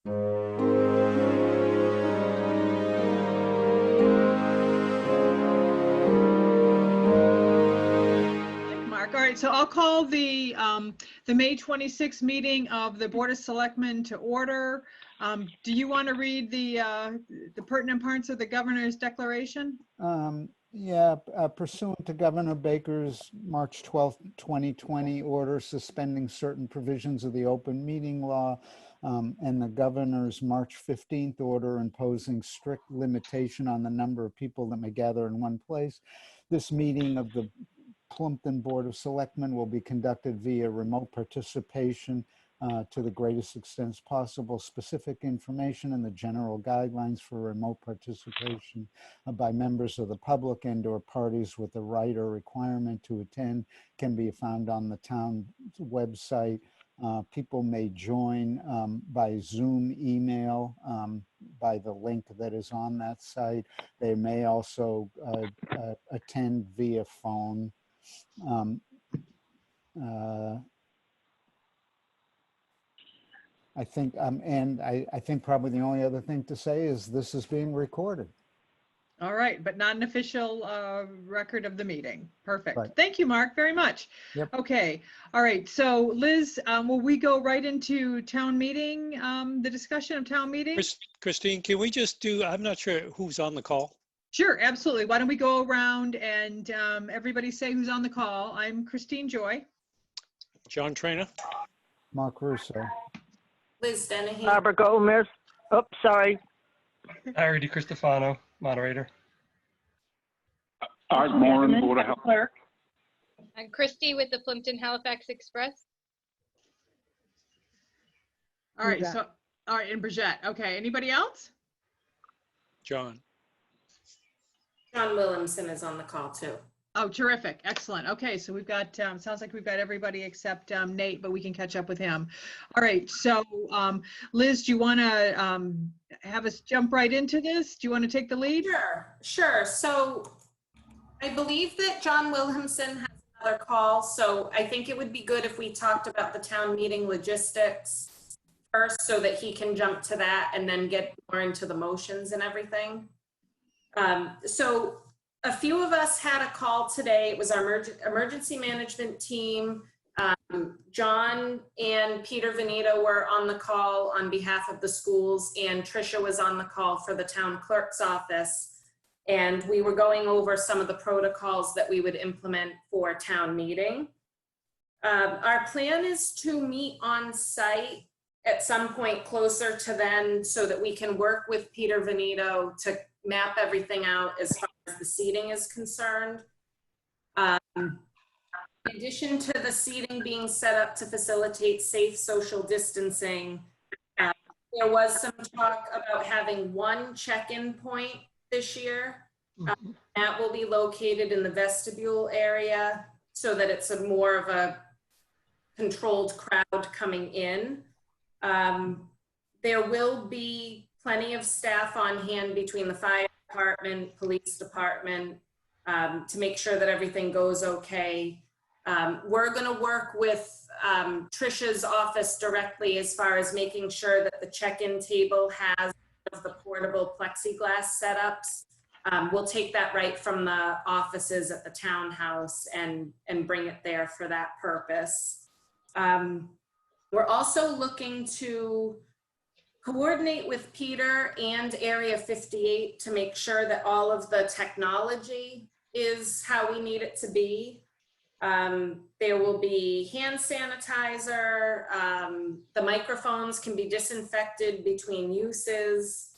Mark. All right, so I'll call the May 26th meeting of the Board of Selectmen to order. Do you want to read the pertinent parts of the governor's declaration? Yeah, pursuant to Governor Baker's March 12th, 2020 order suspending certain provisions of the open meeting law and the governor's March 15th order imposing strict limitation on the number of people that may gather in one place, this meeting of the Plympton Board of Selectmen will be conducted via remote participation to the greatest extent possible. Specific information and the general guidelines for remote participation by members of the public and or parties with the right or requirement to attend can be found on the town website. People may join by Zoom email by the link that is on that site. They may also attend via phone. I think, and I think probably the only other thing to say is this is being recorded. All right, but not an official record of the meeting. Perfect. Right. Thank you, Mark, very much. Yep. Okay. All right. So Liz, will we go right into town meeting, the discussion of town meeting? Christine, can we just do, I'm not sure who's on the call. Sure, absolutely. Why don't we go around and everybody say who's on the call. I'm Christine Joy. John Trainer. Mark Russo. Liz Dennehy. Barbara Gomez. Oops, sorry. Harry DiCristofano, moderator. Art Moran, Board of Health. Clerk. I'm Christy with the Plympton Halifax Express. All right. So, all right. And Bridget. Okay. Anybody else? John. John Williamson is on the call too. Oh, terrific. Excellent. Okay. So we've got, sounds like we've got everybody except Nate, but we can catch up with him. All right. So Liz, do you want to have us jump right into this? Do you want to take the lead? Sure. So I believe that John Williamson has another call. So I think it would be good if we talked about the town meeting logistics first so that he can jump to that and then get more into the motions and everything. So a few of us had a call today. It was our emergency management team. John and Peter Venito were on the call on behalf of the schools, and Tricia was on the call for the town clerk's office. And we were going over some of the protocols that we would implement for town meeting. Our plan is to meet on site at some point closer to then so that we can work with Peter Venito to map everything out as far as the seating is concerned. In addition to the seating being set up to facilitate safe social distancing, there was some talk about having one check-in point this year. That will be located in the vestibule area so that it's more of a controlled crowd coming in. There will be plenty of staff on hand between the fire department, police department, to make sure that everything goes okay. We're going to work with Tricia's office directly as far as making sure that the check-in table has the portable plexiglass setups. We'll take that right from the offices at the townhouse and bring it there for that purpose. We're also looking to coordinate with Peter and Area 58 to make sure that all of the technology is how we need it to be. There will be hand sanitizer. The microphones can be disinfected between uses.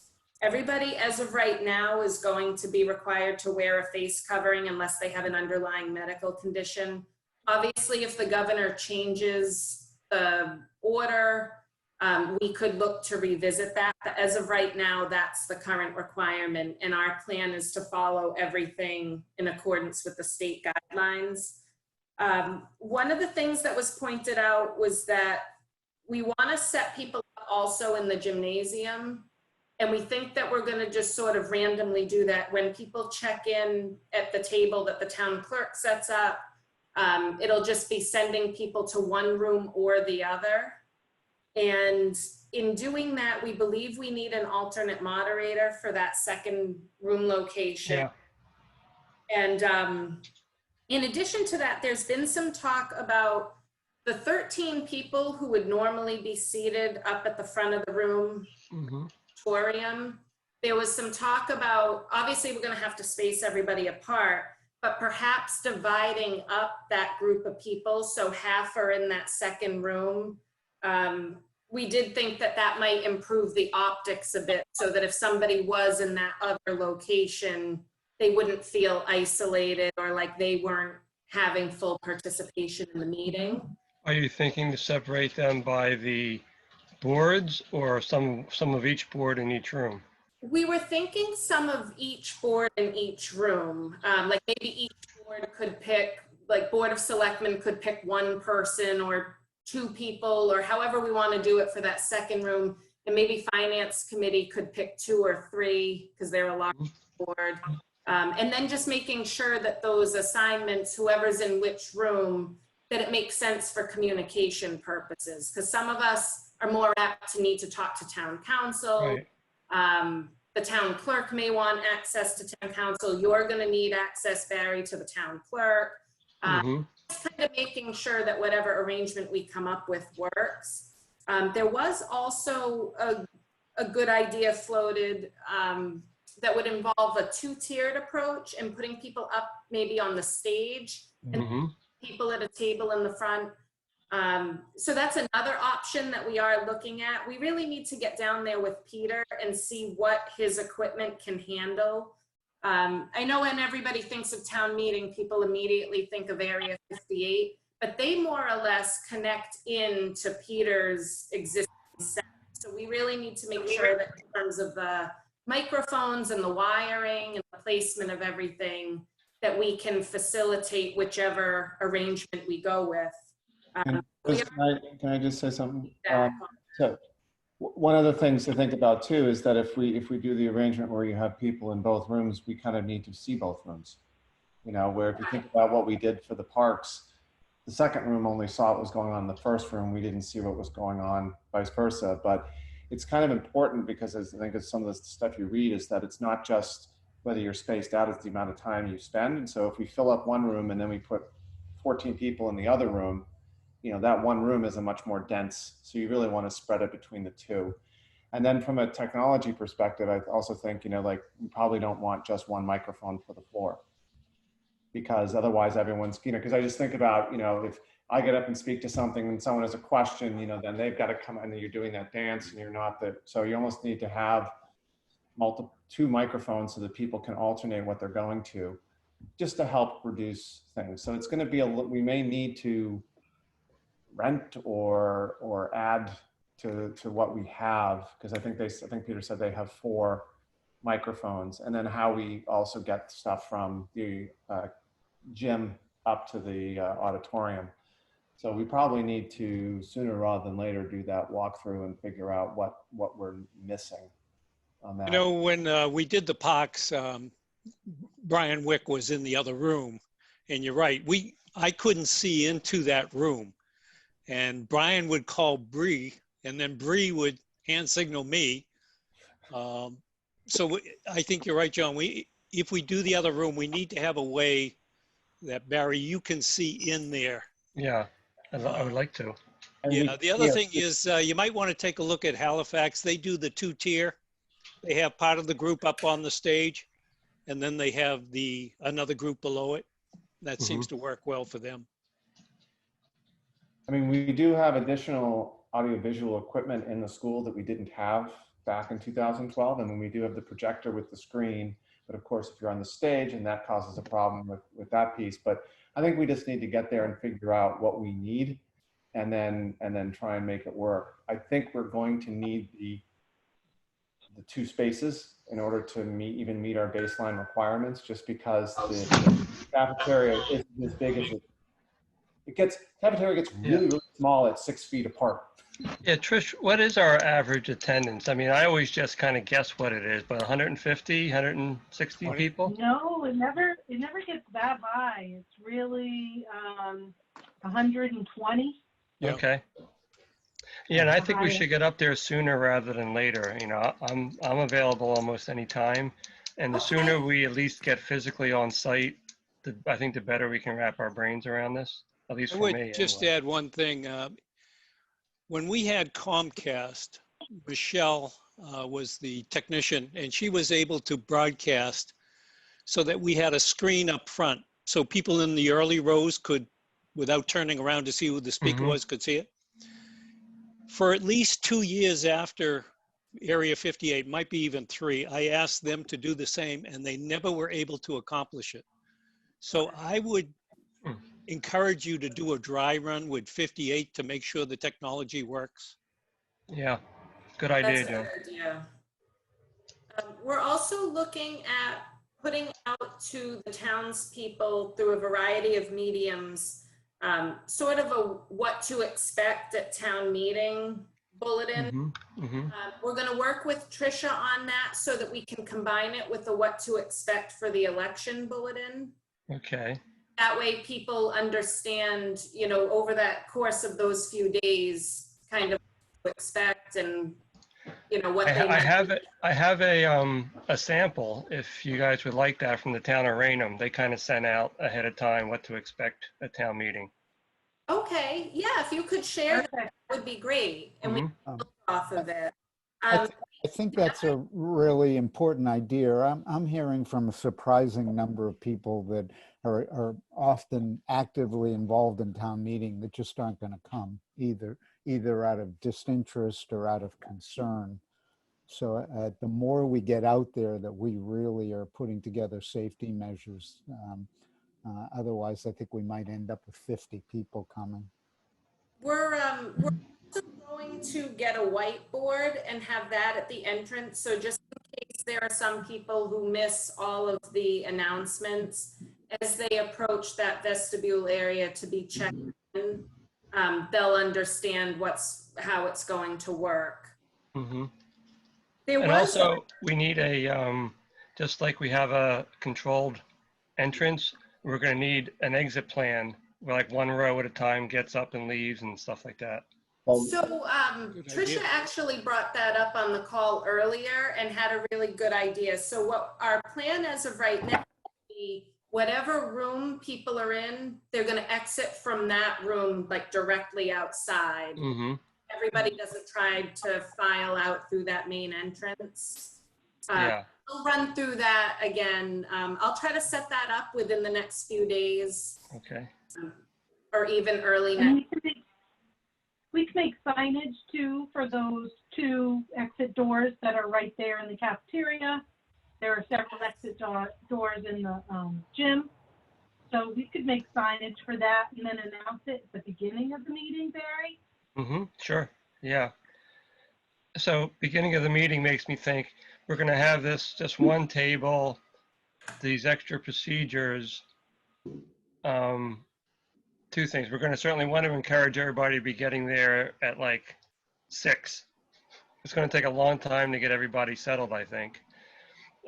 Everybody, as of right now, is going to be required to wear a face covering unless they have an underlying medical condition. Obviously, if the governor changes the order, we could look to revisit that. But as of right now, that's the current requirement. And our plan is to follow everything in accordance with the state guidelines. One of the things that was pointed out was that we want to set people up also in the gymnasium. And we think that we're going to just sort of randomly do that when people check in at the table that the town clerk sets up. It'll just be sending people to one room or the other. And in doing that, we believe we need an alternate moderator for that second room location. Yeah. And in addition to that, there's been some talk about the 13 people who would normally be seated up at the front of the room, auditorium. There was some talk about, obviously we're gonna have to space everybody apart, but perhaps dividing up that group of people so half are in that second room. We did think that that might improve the optics a bit so that if somebody was in that other location, they wouldn't feel isolated or like they weren't having full participation in the meeting. Are you thinking to separate them by the boards or some of each board in each room? We were thinking some of each board in each room. Like maybe each board could pick, like Board of Selectmen could pick one person or two people or however we want to do it for that second room. And maybe Finance Committee could pick 2 or 3 because they're a large board. And then just making sure that those assignments, whoever's in which room, that it makes sense for communication purposes. Because some of us are more apt to need to talk to town council. Right. The town clerk may want access to town council. You're going to need access, Barry, to the town clerk. Just kind of making sure that whatever arrangement we come up with works. There was also a good idea floated that would involve a 2-tiered approach and putting people up maybe on the stage and people at a table in the front. So that's another option that we are looking at. We really need to get down there with Peter and see what his equipment can handle. I know when everybody thinks of town meeting, people immediately think of Area 58, but they more or less connect into Peter's existing set. So we really need to make sure that in terms of the microphones and the wiring and the placement of everything, that we can facilitate whichever arrangement we go with. Can I just say something? So one of the things to think about too is that if we do the arrangement where you have people in both rooms, we kind of need to see both rooms. You know, where if you think about what we did for the parks, the second room only saw what was going on in the first room. We didn't see what was going on, vice versa. But it's kind of important because I think it's some of the stuff you read is that it's not just whether you're spaced out, it's the amount of time you spend. And so if we fill up one room and then we put 14 people in the other room, you know, that one room is a much more dense. So you really want to spread it between the two. And then from a technology perspective, I also think, you know, like we probably don't want just one microphone for the floor because otherwise everyone's, you know, because I just think about, you know, if I get up and speak to something and someone has a question, you know, then they've got to come and you're doing that dance and you're not that. So you almost need to have two microphones so that people can alternate what they're going to just to help reduce things. So it's going to be we may need to rent or add to what we have, because I think Peter said they have 4 microphones, and then how we also get stuff from the gym up to the auditorium. So we probably need to sooner rather than later do that walkthrough and figure out what we're missing on that. You know, when we did the parks, Brian Wick was in the other room, and you're right. I couldn't see into that room, and Brian would call Bree, and then Bree would hand signal me. So I think you're right, John. If we do the other room, we need to have a way that, Barry, you can see in there. Yeah, I would like to. Yeah, the other thing is you might want to take a look at Halifax. They do the 2-tier. They have part of the group up on the stage, and then they have another group below it. That seems to work well for them. I mean, we do have additional audiovisual equipment in the school that we didn't have back in 2012. And then we do have the projector with the screen. But of course, if you're on the stage, and that causes a problem with that piece. But I think we just need to get there and figure out what we need and then try and make it work. I think we're going to need the 2 spaces in order to meet our baseline requirements, just because the cafeteria isn't as big as cafeteria gets really, really small at 6 feet apart. Yeah, Trish, what is our average attendance? I mean, I always just kind of guess what it is, but 150, 160 people? No, it never gets that high. It's really 120. Yeah. Okay. Yeah, and I think we should get up there sooner rather than later. You know, I'm available almost any time, and the sooner we at least get physically on site, I think the better we can wrap our brains around this. At least I for would me, just anyway. add one thing. When we had Comcast, Michelle was the technician, and she was able to broadcast so that we had a screen up front, so people in the early rows could, without turning around to see who the speaker was, could see it. For at least 2 years after Area 58, might be even 3, I asked them to do the same, and they never were able to accomplish it. So I would encourage you to do a dry run with 58 to make sure the technology works. Yeah, good idea, That's a Joe. good idea. We're also looking at putting out to the townspeople through a variety of mediums, sort of a what to expect at town meeting bulletin. We're going to work with Tricia on that so that we can combine it with the what to expect for the election bulletin. Okay. That way people understand, you know, over that course of those few days, kind of what to expect and, you know, what they I have a sample, if you guys would like that, from the town of Raynham. They kind of sent out ahead of time what to expect at town meeting. Okay, yeah, if you could share that would be great, and we can look off of it. I think that's a really important idea. I'm hearing from a surprising number of people that are often actively involved in town meeting that just aren't going to come either out of disinterest or out of concern. So the more we get out there that we really are putting together safety measures, otherwise I think we might end up with 50 people coming. We're also going to get a whiteboard and have that at the entrance. So just in case there are some people who miss all of the announcements as they approach that vestibule area to be checked in, they'll understand how it's going to work. And also, we need a, just like we have a controlled entrance, we're going to need an exit plan where like one row at a time gets up and leaves and stuff like that. So Tricia actually brought that up on the call earlier and had a really good idea. So what our plan as of right now would be whatever room people are in, they're going to exit from that room like directly outside. Everybody doesn't try to file out through that main entrance. Yeah. I'll run through that again. I'll try to set that up within the next few days. Okay. Or even early And next. we can make signage too for those 2 exit doors that are right there in the cafeteria. There are several exit doors in the gym. So we could make signage for that and then announce it at the beginning of the meeting, Barry. Sure. Yeah. So beginning of the meeting makes me think we're going to have this just one table, these extra procedures. 2 things. We're going to certainly want to encourage everybody to be getting there at like 6. It's going to take a long time to get everybody settled, I think.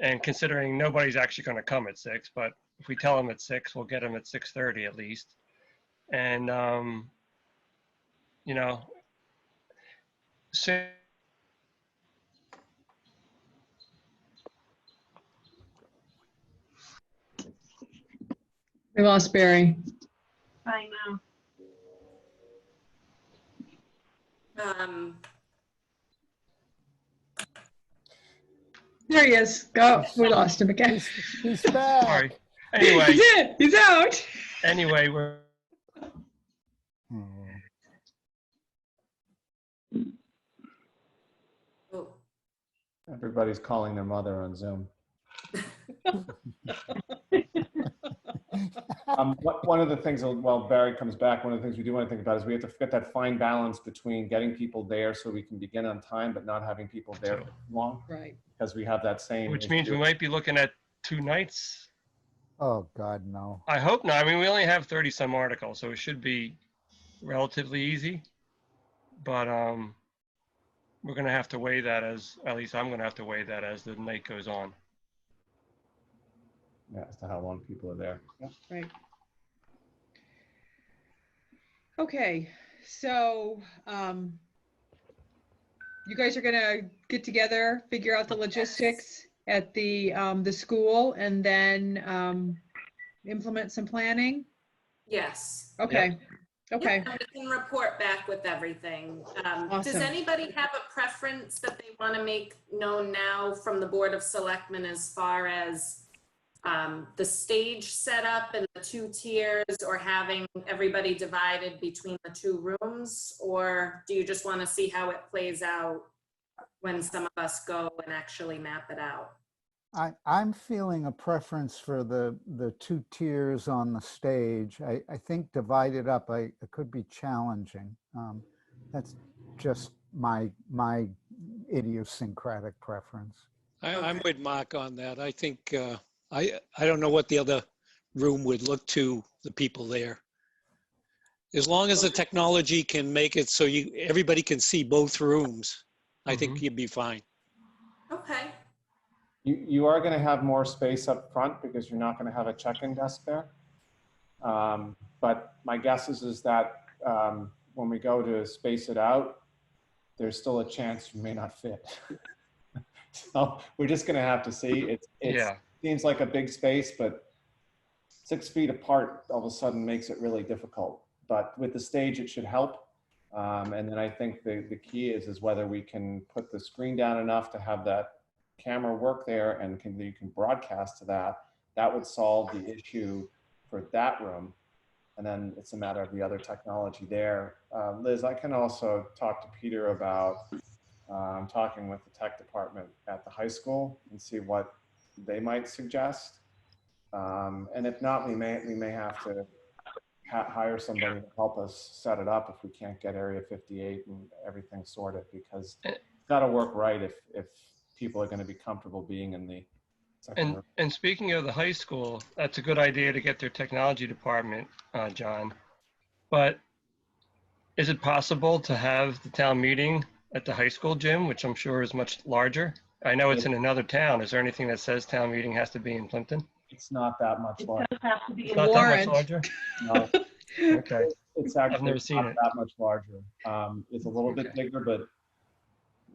And considering nobody's actually going to come at 6, but if we tell them at 6, we'll get them at 6:30 at least. And, you know, We lost Barry. I know. There he is. Go. Oh, we lost him again. He's back. Sorry. Anyway. He's in. He's out. Anyway, we're. Everybody's calling their mother on Zoom. One of the things, while Barry comes back, one of the things we do want to think about is we have to get that fine balance between getting people there so we can begin on time, but not having people there for too long. Right. Because we have that same. Which means we might be looking at 2 nights. Oh, God, no. I hope not. I mean, we only have 30 some articles, so it should be relatively easy. But we're going to have to weigh that at least I'm going to have to weigh that as the night goes on. Yeah, as to how long people are there. Yeah. Right. Okay, so you guys are gonna get together, figure out the logistics at the school, and then implement some planning? Yes. Okay, okay. Yeah, and we can report back with everything. Does Awesome. anybody have a preference that they want to make known now from the Board of Selectmen as far as the stage setup and the 2 tiers, or having everybody divided between the 2 rooms? Or do you just want to see how it plays out when some of us go and actually map it out? I'm feeling a preference for the 2 tiers on the stage. I think divided up, it could be challenging. That's just my idiosyncratic preference. I'm with Mark on that. I think, I don't know what the other room would look to the people there. As long as the technology can make it so everybody can see both rooms, I think you'd be fine. Okay. You are going to have more space up front because you're not going to have a check-in desk there. But my guess is that when we go to space it out, there's still a chance you may not fit. So we're just going to have to see. It seems like a big space, but 6 feet apart all of a sudden makes it really difficult. But with the stage, it should help. And then I think the key is whether we can put the screen down enough to have that camera work there, and you can broadcast to that. That would solve the issue for that room. And then it's a matter of the other technology there. Liz, I can also talk to Peter about talking with the tech department at the high school and see what they might suggest. And if not, we may have to hire somebody to help us set it up if we can't get Area 58 and everything sorted, because it's got to work right if people are going to be comfortable being in the second room. And speaking of the high school, that's a good idea to get their technology department, John. But is it possible to have the town meeting at the high school gym, which I'm sure is much larger? I know it's in another town. Is there anything that says town meeting has to be in Plympton? It's not that much larger. It does have to be It's in not that much Warrant. larger? No, Okay. it's actually I've never seen not it. that much larger. It's a little bit bigger, but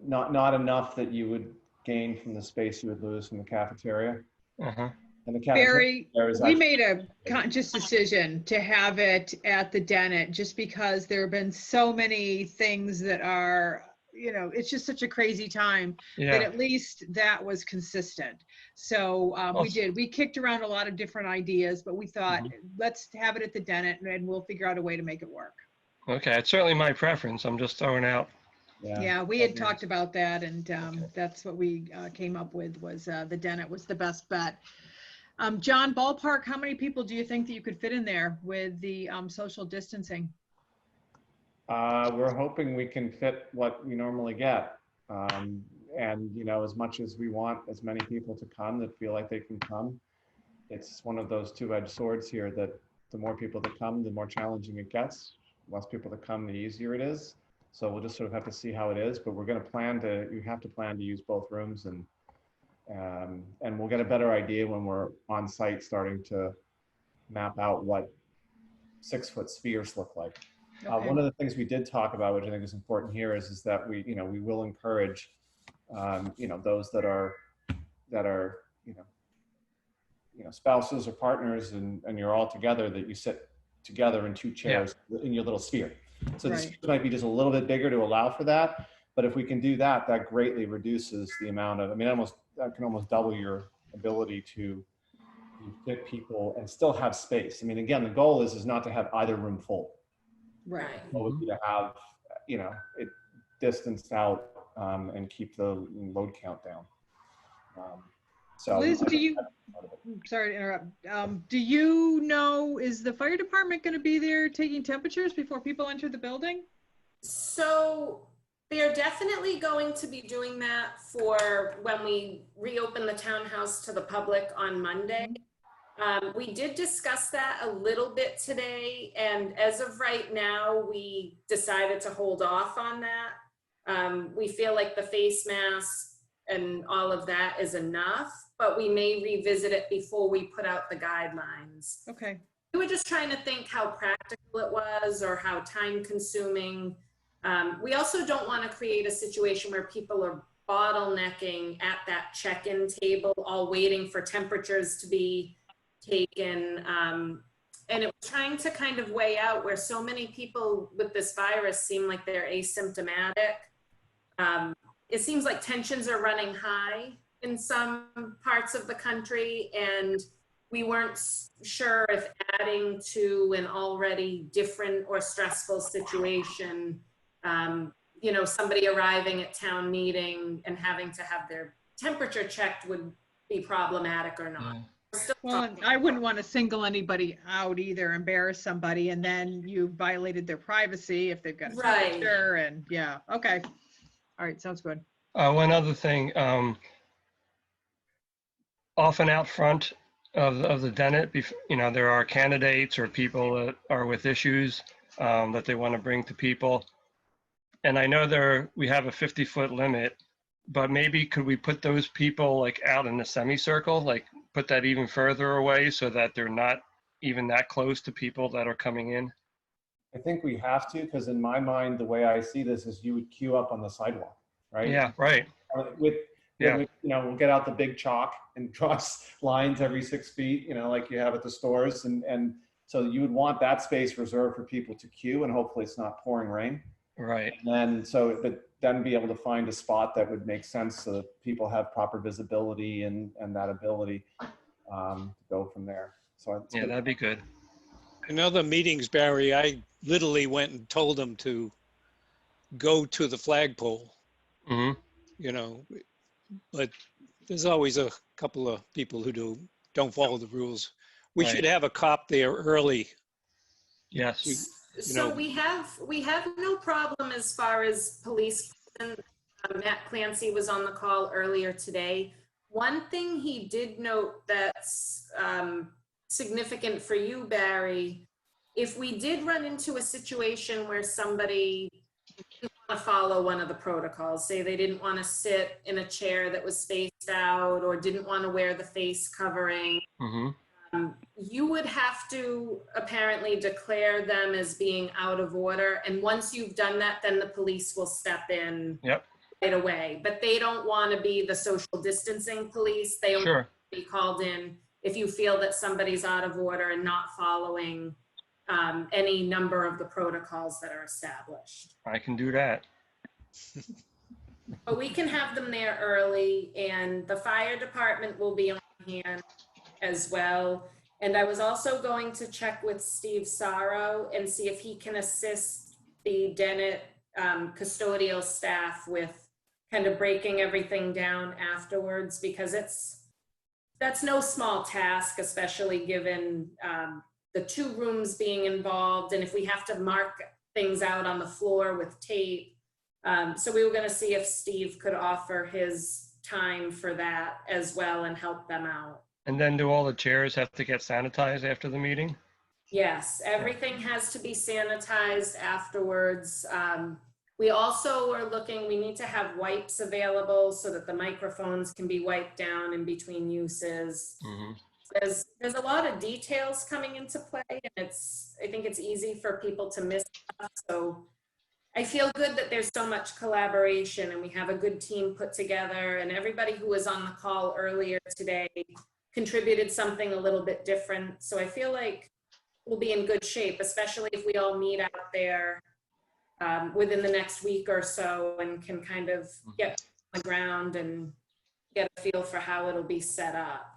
not enough that you would gain from the space you would lose from the cafeteria. Uh-huh. And the cafeteria Barry, is we actually made a conscious decision to have it at the Dennett just because there have been so many things that are, it's just such a crazy time that Yeah. at least that was consistent. So we kicked around a lot of different ideas, but we thought, let's have it at the Dennett and we'll figure out a way to make it work. Okay, it's certainly my preference. I'm just throwing out. Yeah, we had talked about that, and that's what we came up with, was the Dennett was the best bet. John, ballpark, how many people do you think that you could fit in there with the social distancing? We're hoping we can fit what we normally get. And, as much as we want as many people to come that feel like they can come, it's one of those two-edged swords here that the more people that come, the more challenging it gets. Less people that come, the easier it is. So we'll just sort of have to see how it is, but we're going to you have to plan to use both rooms, and we'll get a better idea when we're on site starting to map out what 6-foot spheres look like. Okay. One of the things we did talk about, which I think is important here, is that we will encourage, those that are spouses or partners, and you're all together, that you sit together in 2 chairs in your little sphere. So the spheres might be just a little bit bigger to allow for that. But if we can do that, that greatly reduces the amount of, that can almost double your ability to fit people and still have space. Again, the goal is not to have either room full. Right. The goal would be to have, it distanced out and keep the load count down. So Liz, sorry to interrupt. Do you know, is the fire department going to be there taking temperatures before people enter the building? So they're definitely going to be doing that for when we reopen the townhouse to the public on Monday. We did discuss that a little bit today, and as of right now, we decided to hold off on that. We feel like the face mask and all of that is enough, but we may revisit it before we put out the guidelines. Okay. We were just trying to think how practical it was or how time consuming. We also don't want to create a situation where people are bottlenecking at that check-in table, all waiting for temperatures to be taken. And it was trying to kind of weigh out where so many people with this virus seem like they're asymptomatic. It seems like tensions are running high in some parts of the country, and we weren't sure if adding to an already different or stressful situation, you know, somebody arriving at town meeting and having to have their temperature checked would be problematic or not. Well, I wouldn't want to single anybody out either, embarrass somebody, and then you violated their privacy if they've got a temperature, and yeah, okay. All right, sounds good. One other thing, often out front of the Dennett, you know, there are candidates or people that are with issues that they want to bring to people. And I know we have a 50-foot limit, but maybe could we put those people like out in a semicircle, like put that even further away so that they're not even that close to people that are coming in? I think we have to, because in my mind, the way I see this is you would queue up on the sidewalk, right? Yeah, right. You know, we'll get out the big chalk and draw lines every 6 feet, you know, like you have at the stores. And so you would want that space reserved for people to queue, and hopefully it's not pouring rain. Right. And so, but then be able to find a spot that would make sense so that people have proper visibility and that ability to go from there. So yeah, that'd be good. In other meetings, Barry, I literally went and told them to go to the flagpole, you know, but there's always a couple of people who don't follow the rules. We should have a cop there early. Yes. So we have no problem as far as police. Matt Clancy was on the call earlier today. One thing he did note that's significant for you, Barry, if we did run into a situation where somebody didn't want to follow one of the protocols, say they didn't want to sit in a chair that was spaced out or didn't want to wear the face covering, you would have to apparently declare them as being out of order. And once you've done that, then the police will step in right away. But they don't want to be the social distancing police. They don't want to be called in if you feel that somebody's out of order and not following any number of the protocols that are established. I can do that. But we can have them there early, and the fire department will be on hand as well. And I was also going to check with Steve Sorrow and see if he can assist the Dennett custodial staff with kind of breaking everything down afterwards, because that's no small task, especially given the 2 rooms being involved, and if we have to mark things out on the floor with tape. So we were going to see if Steve could offer his time for that as well and help them out. And then do all the chairs have to get sanitized after the meeting? Yes, everything has to be sanitized afterwards. We also are looking, we need to have wipes available so that the microphones can be wiped down in between uses. There's a lot of details coming into play, and I think it's easy for people to miss stuff. So I feel good that there's so much collaboration and we have a good team put together, and everybody who was on the call earlier today contributed something a little bit different. So I feel like we'll be in good shape, especially if we all meet out there within the next week or so and can kind of get on the ground and get a feel for how it'll be set up.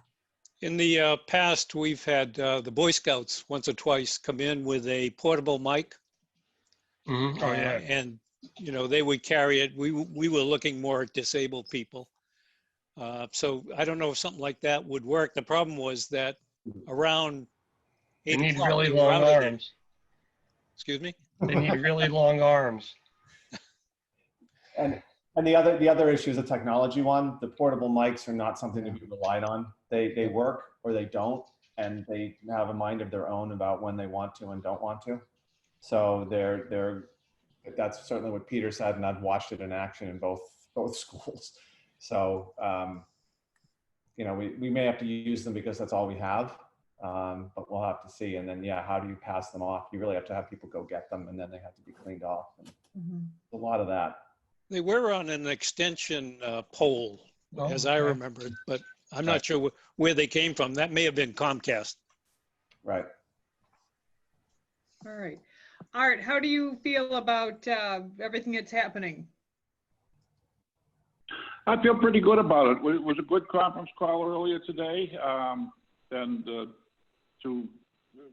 In the past, we've had the Boy Scouts once or twice come in with a portable mic. And, you know, they would carry it. We were looking more at disabled people. So I don't know if something like that would work. The problem was that around 8 They need o'clock, really we were long out of there. arms. Excuse me? They need really long arms. And the other issue is a technology one. The portable mics are not something to be relied on. They work or they don't, and they have a mind of their own about when they want to and don't want to. So that's certainly what Peter said, and I've watched it in action in both schools. So you know, we may have to use them because that's all we have. But we'll have to see. And then, yeah, how do you pass them off? You really have to have people go get them, and then they have to be cleaned off. And a lot of that. They were on an extension pole, as I okay. remembered, but I'm not sure where they came from. That may have been Comcast. Right. All right. Art, how do you feel about everything that's happening? I feel pretty good about it. It was a good conference call earlier today. And to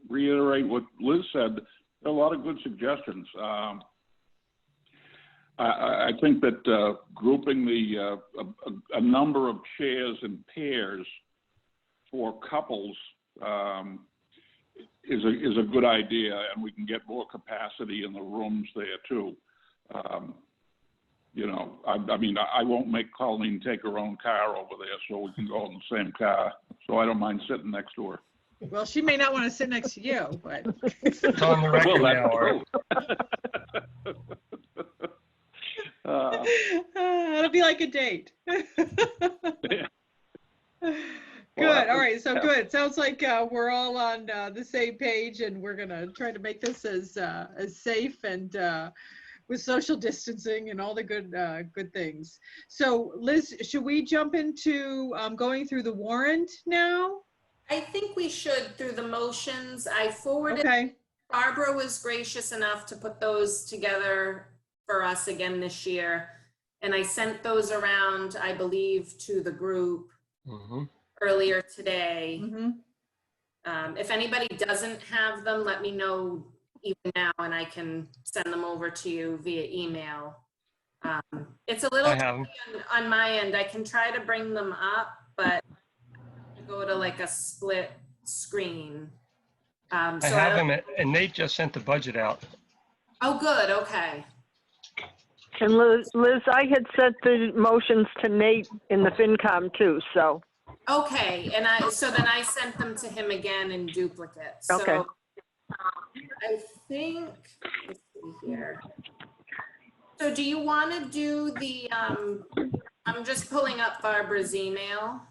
reiterate what Liz said, there are a lot of good suggestions. I think that grouping a number of chairs in pairs for couples is a good idea, and we can get more capacity in the rooms there too. You know, I mean, I won't make Colleen take her own car over there so we can go in the same car. So I don't mind sitting next to her. Well, she may not want to sit next to you, but It's on the record now, Art. it'll be like a date. Good. All right. So good. Sounds like we're all on the same page, and we're gonna try to make this as safe and with social distancing and all the good things. So, Liz, should we jump into going through the warrant now? I think we should through the motions. I forwarded. Okay. Barbara was gracious enough to put those together for us again this year, and I sent those around, I believe, to the group. Earlier today. If anybody doesn't have them, let me know even now and I can send them over to you via email. It's a little tricky on my end. I can try to bring them up, but go to like a split screen. I have them, and Nate just sent the budget out. Oh, good. Okay. And Liz, I had sent the motions to Nate in the FinCom too, so. Okay, and so then I sent them to him again in duplicate. So Okay. I think, let's see here. So do you want to do the, I'm just pulling up Barbara's email.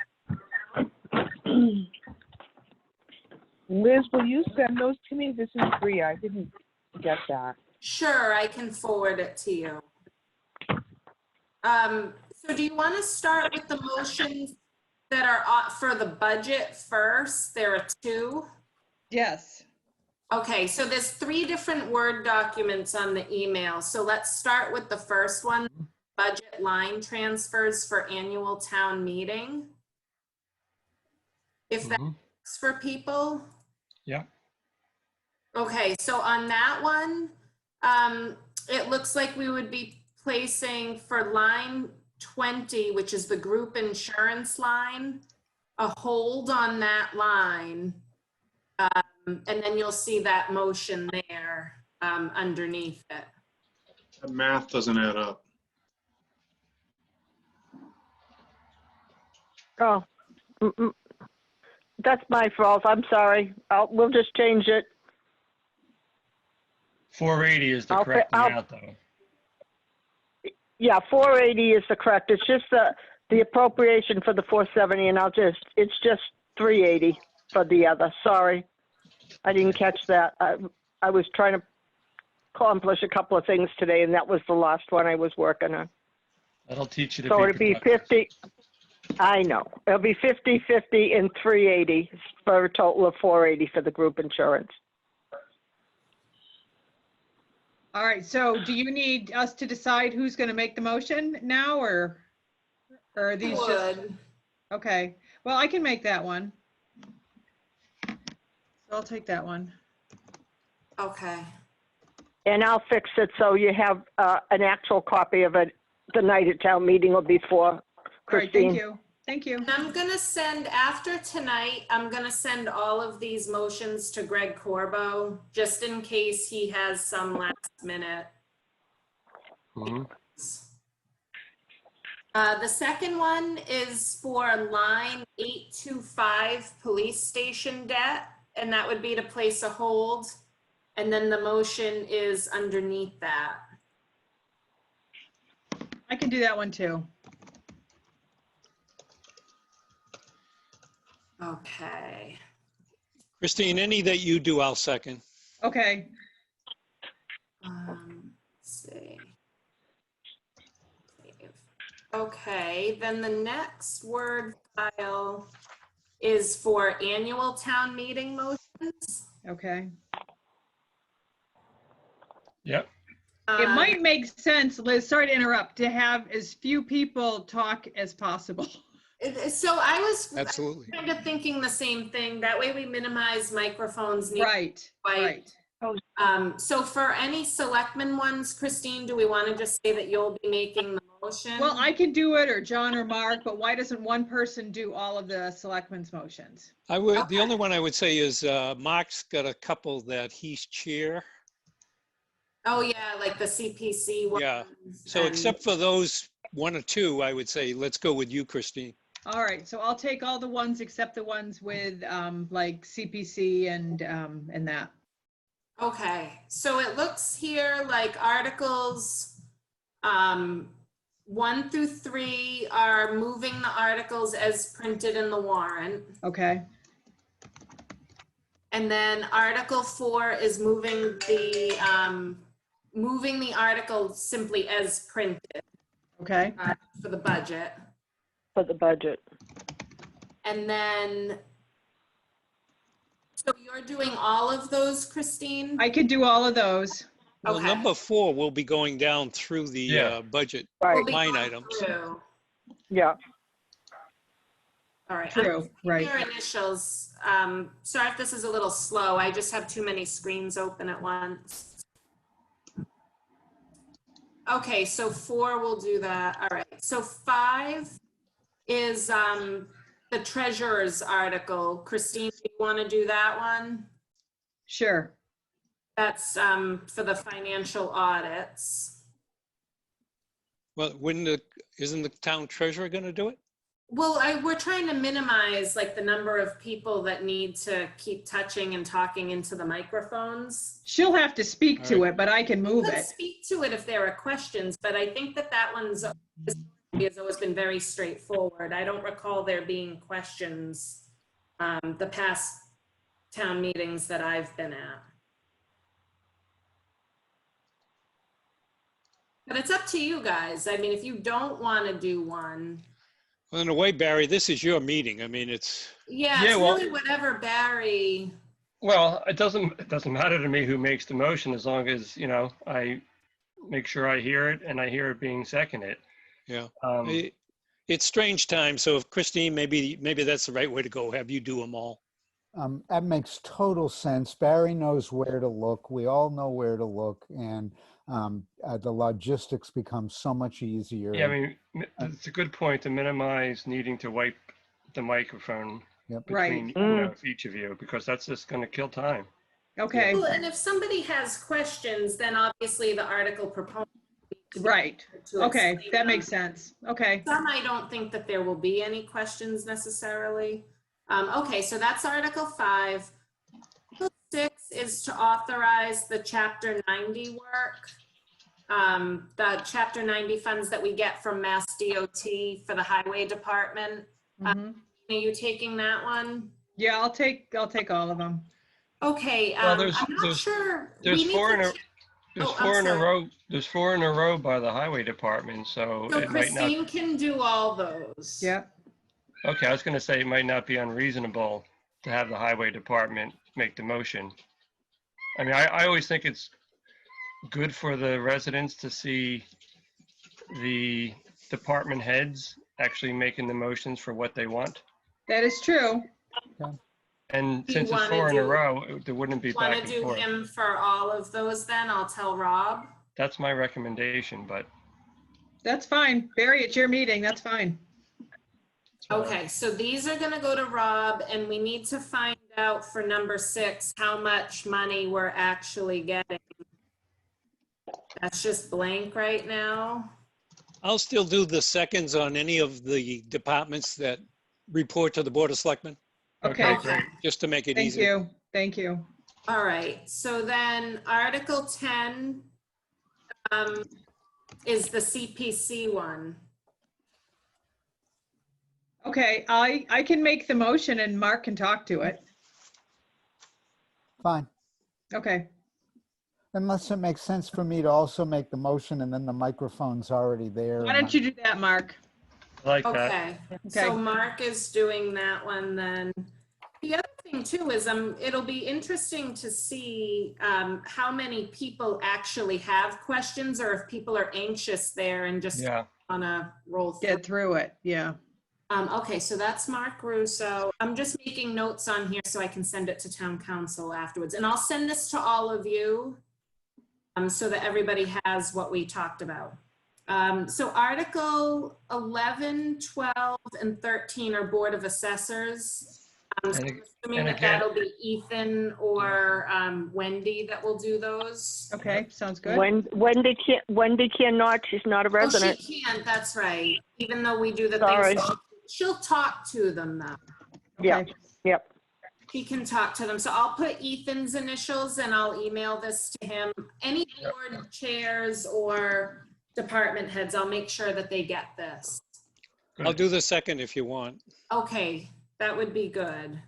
Liz, will you send those to me? This is Bree. I didn't get that. Sure, I can forward it to you. So do you want to start with the motions that are for the budget first? There are two. Yes. Okay, so there's 3 different Word documents on the email. So let's start with the first one, budget line transfers for annual town meeting. If that works for people. Yeah. Okay, so on that one, it looks like we would be placing for line 20, which is the group insurance line, a hold on that line. And then you'll see that motion there underneath it. The math doesn't add up. Oh, that's my fault. I'm sorry. We'll just change it. 480 is the correct amount, though. Yeah, 480 is the correct. It's just the appropriation for the 470, and it's just 380 for the other. Sorry, I didn't catch that. I was trying to accomplish a couple of things today, and that was the last one I was working on. That'll teach you to so it'll be 50. I know. It'll be 50, 50, and 380 for a total of 480 for the group insurance. All right, so do you need us to decide who's going to make the motion now, or are these just? Okay, well, I can make that one. So I'll take that one. Okay. And I'll fix it so you have an actual copy of it the night at town meeting or before, Christine. All right, thank you. Thank you. And I'm going to send, after tonight, I'm going to send all of these motions to Greg Corbo, just in case he has some last minute. The second one is for line 825 police station debt, and that would be to place a hold. And then the motion is underneath that. I can do that one too. Okay. Christine, any that you do, I'll second. Okay, Let's see. Okay, then the next word file is for annual town meeting motions. okay. Yep. It might make sense, Liz, sorry to interrupt, to have as few people talk as possible. So I was Absolutely. kind of thinking the same thing. That way we minimize microphones. needed. Right, right. So for any selectmen ones, Christine, do we want to just say that you'll be making the motion? Well, I can do it, or John or Mark, but why doesn't one person do all of the selectmen's motions? I would, the Okay. only one I would say is Mark's got a couple that he's chair. Oh, yeah, like the CPC ones. Yeah. So and- except for those one or two, I would say, let's go with you, Christine. All right, so I'll take all the ones except the ones with like CPC and that. Okay, so it looks here like articles 1 through 3 are moving the articles as printed in the warrant. Okay, And then Article 4 is moving the article simply as printed okay. for the budget. For the budget. And then, so you're doing all of those, Christine? I could do all of those. Well, Okay. number 4 will be going down through the Yeah. budget Right. We'll be line going items. through. Yeah. All right. True, right. Your initials. Sorry if this is a little slow. I just have too many screens open at once. Okay, so 4 will do that. All right. So 5 is the treasurer's article. Christine, do you want to do that one? Sure. That's for the financial audits. Well, isn't the town treasurer going to do it? Well, we're trying to minimize like the number of people that need to keep touching and talking into the microphones. She'll have to speak All to right. it, but I can move Let's it. speak to it if there are questions, but I think that one's has always been very straightforward. I don't recall there being questions the past town meetings that I've been at. But it's up to you guys. I mean, if you don't want to do one, Well, in a way, Barry, this is your meeting. I mean, it's, yeah, Yeah, it's well- really whatever Barry. Well, it doesn't matter to me who makes the motion as long as, I make sure I hear it and I hear it being seconded. yeah. Um, It's strange time. So if Christine, maybe that's the right way to go. Have you do them all. That makes total sense. Barry knows where to look. We all know where to look, and the logistics become so much easier. Yeah, I mean, it's a good point to minimize needing to wipe the microphone Yep. between Right. each of you, because that's just going to kill time. Okay, Well, and if somebody has questions, then obviously the article proponent. right. to Okay, explain that them. makes sense. Okay, Some, I don't think that there will be any questions necessarily. Okay, so that's Article 5. Article 6 is to authorize the Chapter 90 work. The Chapter 90 funds that we get from Mass DOT for the Highway Department. mhm. Are you taking that one? Yeah, I'll take all of them. Okay, Well, there's- I'm not there's- sure. There's We need four to in a, check- there's Oh, I'm four in a sorry. row, there's 4 in a row by the highway department, so So it might not. Christine can do all those. Yep. Okay, I was gonna say it might not be unreasonable to have the highway department make the motion. I mean, I always think it's good for the residents to see the department heads actually making the motions for what they want. That is true. And Do you since it's wanna 4 in a do- row, there wouldn't be Want back to and do forth. him for all of those then? I'll tell Rob. That's my recommendation, but. That's fine. Barry, it's your meeting. That's fine. Okay, so these are gonna go to Rob, and we need to find out for number 6, how much money we're actually getting. That's just blank right now. I'll still do the seconds on any of the departments that report to the Board of Selectmen, Okay, great. just to make it thank easy. you. Thank you. All right, so then Article 10 is the CPC one. Okay, I can make the motion and Mark can talk to it. Fine. Okay. Unless it makes sense for me to also make the motion and then the microphone's already there. Why don't you do that, Mark? I like that. Okay, so Okay. Mark is doing that one then. The other thing too is it'll be interesting to see how many people actually have questions or if people are anxious there and just Yeah. wanna roll through. Get through it. Yeah. Okay, so that's Mark Russo. I'm just making notes on here so I can send it to town council afterwards. And I'll send this to all of you so that everybody has what we talked about. So Article 11, 12, and 13 are Board of Assessors. So I'm assuming that again- that'll be Ethan or Wendy that will do those. Okay. Sounds good. Wendy cannot, she's not a resident. Oh, she can't, that's right. Even though we do the Sorry. things, she'll talk to them though. Yeah, Okay. yep. He can talk to them. So I'll put Ethan's initials and I'll email this to him. Any board chairs or department heads, I'll make sure that they get this. I'll do the second if you want. Okay, that would be good.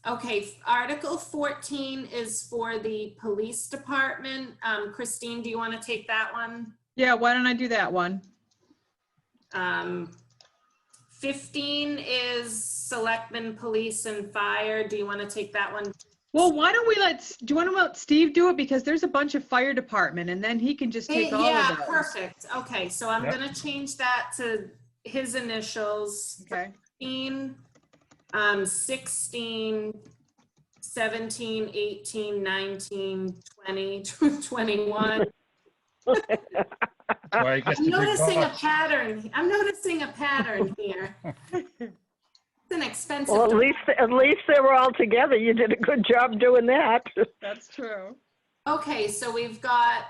Okay, Article 14 is for the police department. Christine, do you want to take that one? Yeah. Why don't I do that one? 15 is Selectmen, Police, and Fire. Do you want to take that one? Well, why don't we do you want to let Steve do it? Because there's a bunch of fire department and then he can just take all Yeah, of those. perfect. Okay, so I'm Yep. gonna change that to his initials. Okay. 15, 16, 17, 18, 19, 20, 21. Why he gets I'm the big noticing a box. pattern. I'm noticing a pattern here. It's an expensive. Well, at least they were all together. You did a good job doing that. That's true. Okay, so we've got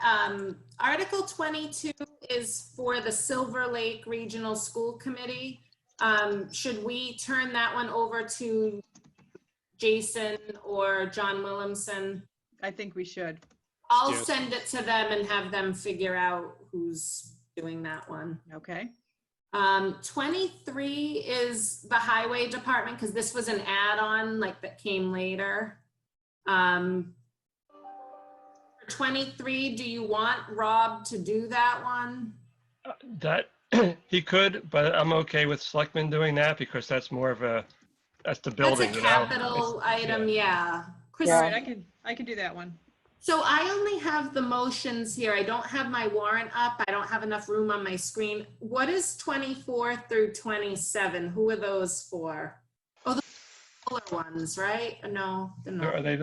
Article 22 is for the Silver Lake Regional School Committee. Should we turn that one over to Jason or John Williamson? I think we should. I'll Yes. send it to them and have them figure out who's doing that one. Okay. 23 is the Highway Department, because this was an add-on like that came later. For 23, do you want Rob to do that one? That he could, but I'm okay with Selectmen doing that because that's more of that's the That's a building, you know? capital item, yeah. Chris, All right. I can do that one. so I only have the motions here. I don't have my warrant up. I don't have enough room on my screen. What is 24 through 27? Who are those for? Oh, the solar ones, right? No, they're not. Are they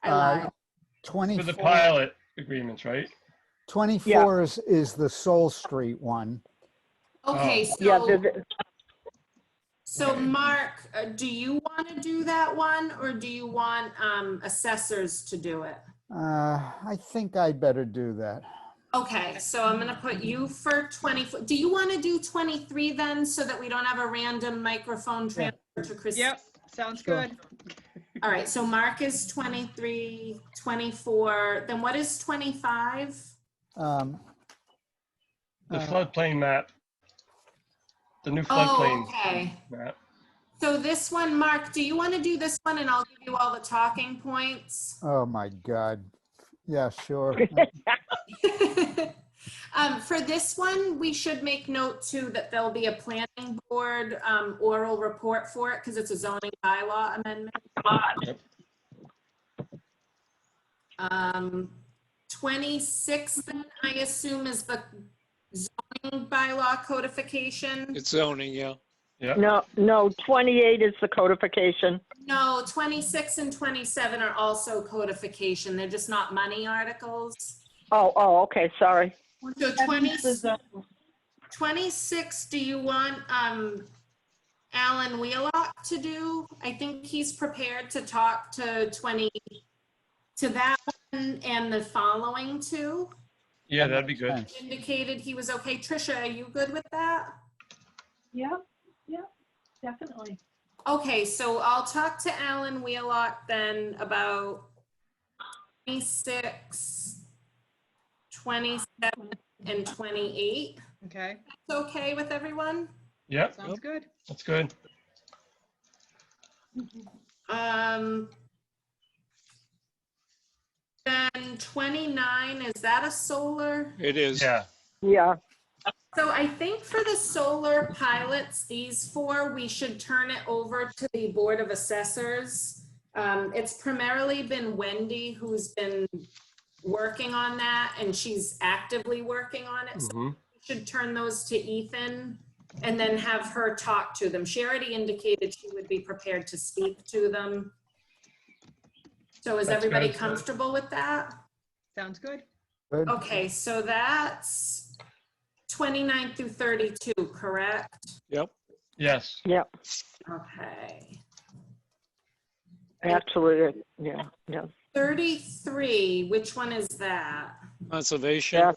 I lied. 24, for the pilot agreements, right? 24 is the Soul Street one. Okay, Yeah, so Mark, do you want to do that one or do you want assessors to do it? I think I'd better do that. Okay, so I'm gonna put you for 24. Do you want to do 23 then so that we don't have a random microphone transfer to Chris? Yep. Sounds Sure. good. All right, so Mark is 23, 24. Then what is 25? Um, The floodplain map. The new Oh, floodplain okay. map. So this one, Mark, do you want to do this one and I'll give you all the talking points? oh my God. Yeah, sure. For this one, we should make note too that there'll be a planning board oral report for it because it's a zoning bylaw amendment. Yep. 26 then, I assume, is the zoning bylaw codification. It's zoning, yeah. Yeah. No, 28 is the codification. No, 26 and 27 are also codification. They're just not money articles. Oh, okay, sorry. So 26, do you want Alan Wheelock to do? I think he's prepared to talk to that one and the following two. Yeah, that'd be good. Thanks. Indicated he was okay. Trisha, are you good with that? Yep, definitely. Okay, so I'll talk to Alan Wheelock then about 26, 27, and 28. Okay. That's okay with everyone? Yep, Sounds good. that's good. Then 29, is that a solar? It is. Yeah. Yeah, So I think for the solar pilots, these four, we should turn it over to the Board of Assessors. It's primarily been Wendy who's been working on that, and she's actively working on it. So we should turn those to Ethan and then have her talk to them. She already indicated she would be prepared to speak to them. So is That's everybody good. comfortable with that? Sounds good. Good. Okay, so that's 29 through 32, correct? Yep. Yes. yep, Okay. absolutely, yeah, yeah. 33, which one is that? Conservation. Yeah.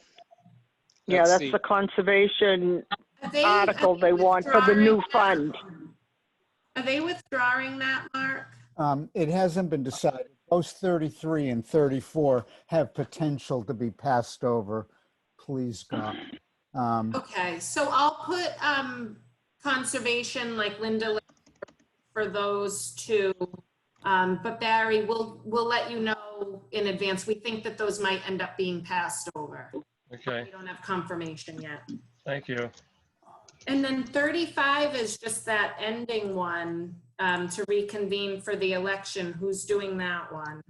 Yeah, that's the- the conservation Are they- article are they want for the new withdrawing that? fund. Are they withdrawing that, Mark? It hasn't been decided. Those 33 and 34 have potential to be passed over. Please God. Okay, so I'll put conservation like Linda for those two. But Barry, we'll let you know in advance. We think that those might end up being passed over. Okay. We don't have confirmation yet. Thank you. And then 35 is just that ending one to reconvene for the election. Who's doing that one?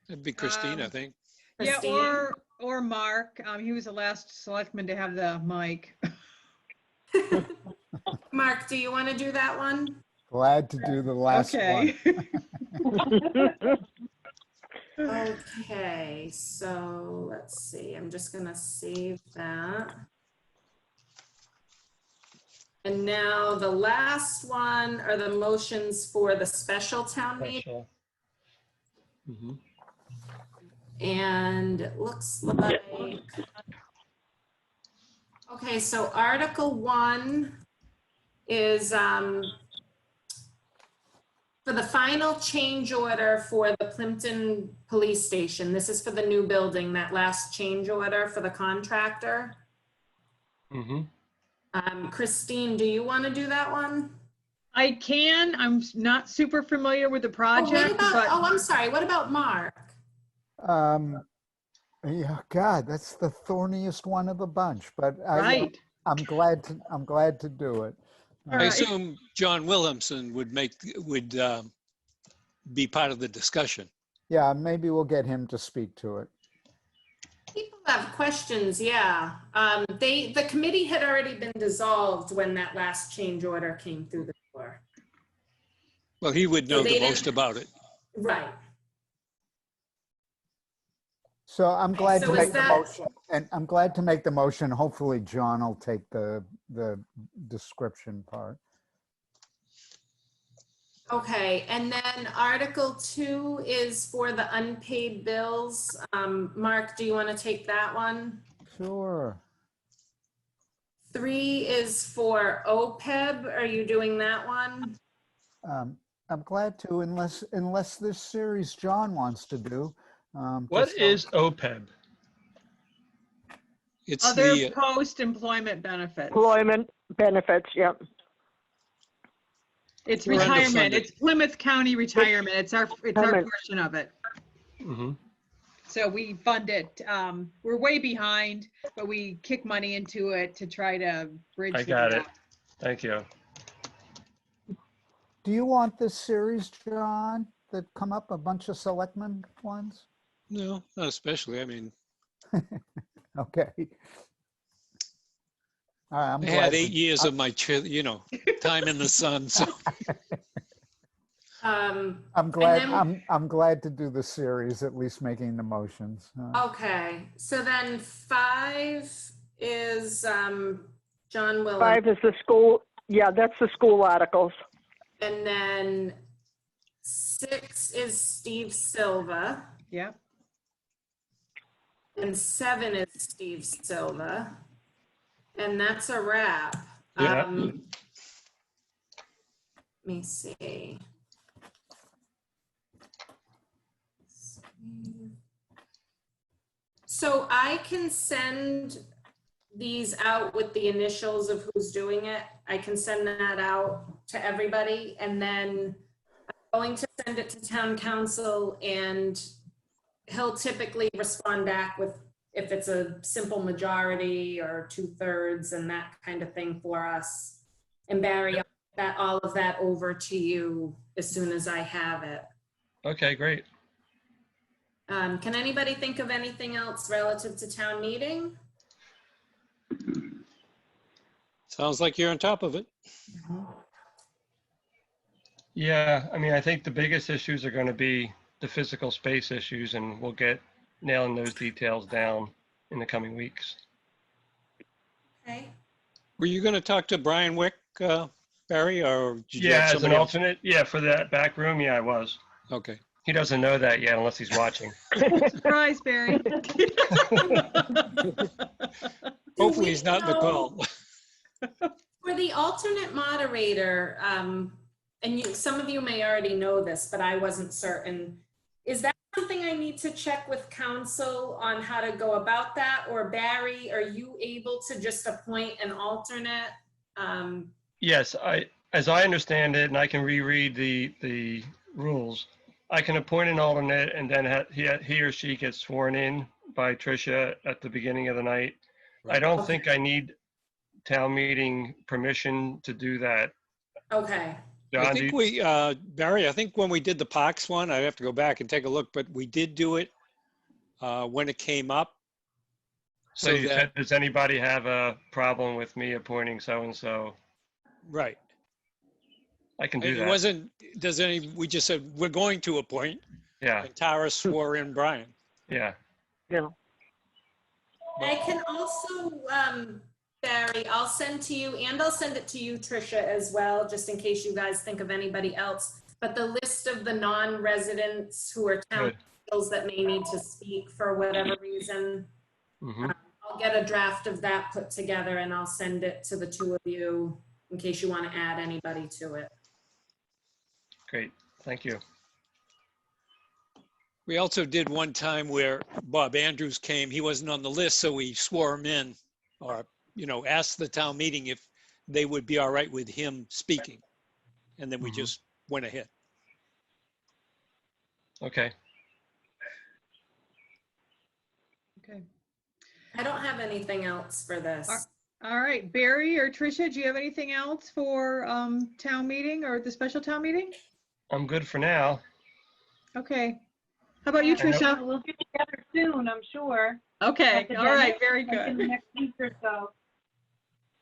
It'd be Christine, I think. Yeah, Christine? or Mark. He was the last selectman to have the mic. Mark, do you want to do that one? Glad to do the last Okay. one. Okay, so let's see. I'm just gonna save that. And now the last one are the motions for the special town meeting. Special. Mhm. And it looks like, okay, so Article 1 is for the final change order for the Plympton Police Station. This is for the new building, that last change order for the contractor. Mhm. Christine, do you want to do that one? I can. I'm not super familiar with the Oh, what project, about, but oh, I'm sorry, what about Mark? Yeah, God, that's the thorniest one of the bunch, but right. I'm glad to do it. All I right. assume John Williamson would be part of the discussion. Yeah, maybe we'll get him to speak to it. People have questions, yeah. The committee had already been dissolved when that last change order came through the door. Well, he would know They the didn't- most about it. Right. So I'm glad So to is make the that- motion, and I'm glad to make the motion. Hopefully John will take the description part. Okay, and then Article 2 is for the unpaid bills. Mark, do you want to take that one? Sure. 3 is for OPEB. Are you doing that one? I'm glad to, unless this series John wants to do. What just- is OPEB? It's Other the, post-employment benefits. Employment benefits, yep. It's We're retirement. underfunded. It's Plymouth County retirement. It's our Retirement. portion of it. Mhm. So we fund it. We're way behind, but we kick money into it to try to bridge. I the got it. gap. Thank you. Do you want this series, John, that come up, a bunch of selectmen ones? no, not especially. I mean, Okay. All right, I'm I glad had to- 8 years of my, time in the sun, so. I'm glad, then- I'm glad to do the series, at least making the motions. Okay, so then 5 is John Williams. 5 is the school, yeah, that's the school articles. And then 6 is Steve Silva. Yeah. And 7 is Steve Silva. And that's a wrap. Yeah. Let me see. So I can send these out with the initials of who's doing it. I can send that out to everybody, and then going to send it to town council, and he'll typically respond back with if it's a simple majority or 2/3 and that kind of thing for us. And Barry, I'll get all of that over to you as soon as I have it. Okay, great. Can anybody think of anything else relative to town meeting? Sounds like you're on top of it. Yeah, I mean, I think the biggest issues are going to be the physical space issues, and we'll get nailing those details down in the coming weeks. Okay. Were you going to talk to Brian Wick, Barry, or did you have Yeah, as an somebody else? alternate. Yeah, for that back room. Yeah, I was. Okay. He doesn't know that yet unless he's watching. Surprise, Barry. Hopefully he's not in the call. For the alternate moderator, and some of you may already know this, but I wasn't certain. Is that something I need to check with council on how to go about that? Or Barry, are you able to just appoint an alternate? Yes, as I understand it, and I can reread the rules, I can appoint an alternate, and then he or she gets sworn in by Tricia at the beginning of the night. I don't think I need town meeting permission to do that. Okay. John, I think Barry, I think when we did the Pox one, I'd have to go back and take a look, but we did do it when it came up. So you said, does anybody have a problem with me appointing so-and-so? Right. I can do It that. wasn't, we just said, we're going to appoint. Yeah. And Tara swore in Brian. Yeah. Yeah. I can also, Barry, I'll send to you, and I'll send it to you, Tricia, as well, just in case you guys think of anybody else. But the list of the non-residents who are town officials that may need to speak for whatever reason. I'll get a draft of that put together, and I'll send it to the two of you in case you want to add anybody to it. Great. Thank you. We also did one time where Bob Andrews came. He wasn't on the list, so we swore him in, or, asked the town meeting if they would be all right with him speaking. And then we just went ahead. Okay. Okay. I don't have anything else for this. All right, Barry or Tricia, do you have anything else for town meeting or the special town meeting? I'm good for now. Okay. How about you, Tricia? We'll get together soon, I'm sure. Okay, all right, very Like in the good. next week or so.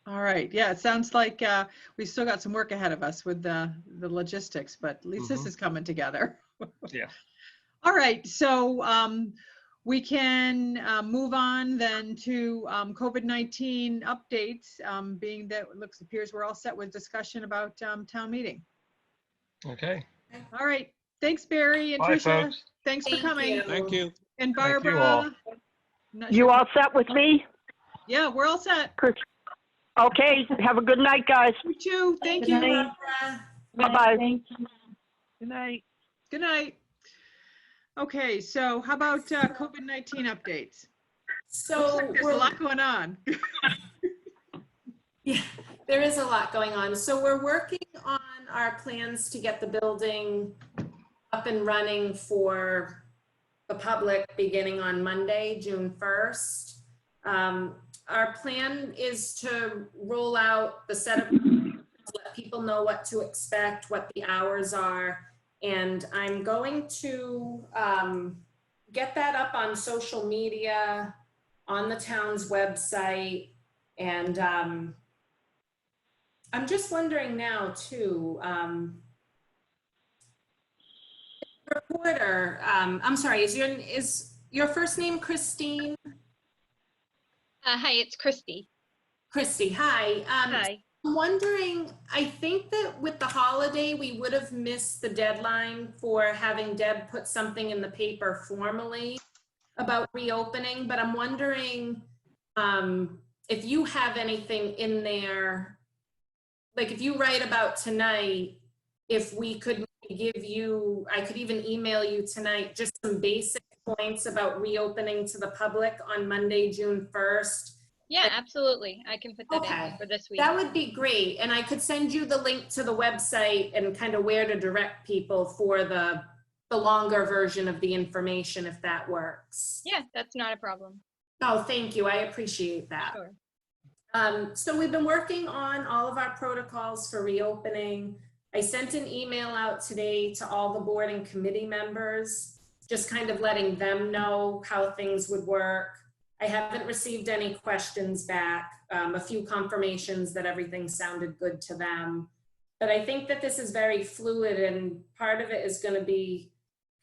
All right, yeah, it sounds like we still got some work ahead of us with the logistics, but at least this is coming together. Yeah. All right, so we can move on then to COVID-19 updates, being that appears we're all set with discussion about town meeting. Okay. All right, thanks, Barry and Bye, Tricia. folks. Thanks for coming. Thank you. And Thank you Barbara. all. Not You sure- all set with me? Yeah, we're all set. Okay, have a good night, guys. You too. Thank Good you. night. Bye-bye. Thank you. Good night. Good night. Okay, so how about COVID-19 updates? So Looks like there's a we're- lot going on. Yeah, there is a lot going on. So we're working on our plans to get the building up and running for the public beginning on Monday, June 1st. Our plan is to roll out the setup, to let people know what to expect, what the hours are. And I'm going to get that up on social media, on the town's website. And I'm just wondering now too, reporter, I'm sorry, is your first name Christine? Hi, it's Christy. Christy, hi. Hi. I'm wondering, I think that with the holiday, we would have missed the deadline for having Deb put something in the paper formally about reopening, but I'm wondering if you have anything in there, like if you write about tonight, if we could give you, I could even email you tonight, just some basic points about reopening to the public on Monday, June 1st, Yeah, absolutely. I can put that Okay. in for this week. That would be great. And I could send you the link to the website and kind of where to direct people for the longer version of the information, if that works. Yeah, that's not a problem. Oh, thank you. I appreciate that. Sure. So we've been working on all of our protocols for reopening. I sent an email out today to all the board and committee members, just kind of letting them know how things would work. I haven't received any questions back, a few confirmations that everything sounded good to them. But I think that this is very fluid, and part of it is going to be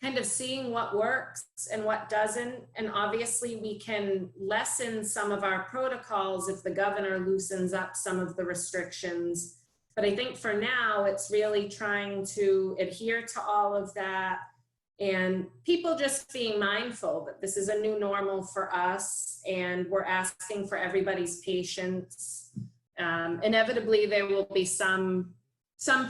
kind of seeing what works and what doesn't. And obviously we can lessen some of our protocols if the governor loosens up some of the restrictions. But I think for now, it's really trying to adhere to all of that, and people just being mindful that this is a new normal for us, and we're asking for everybody's patience. Inevitably, there will be some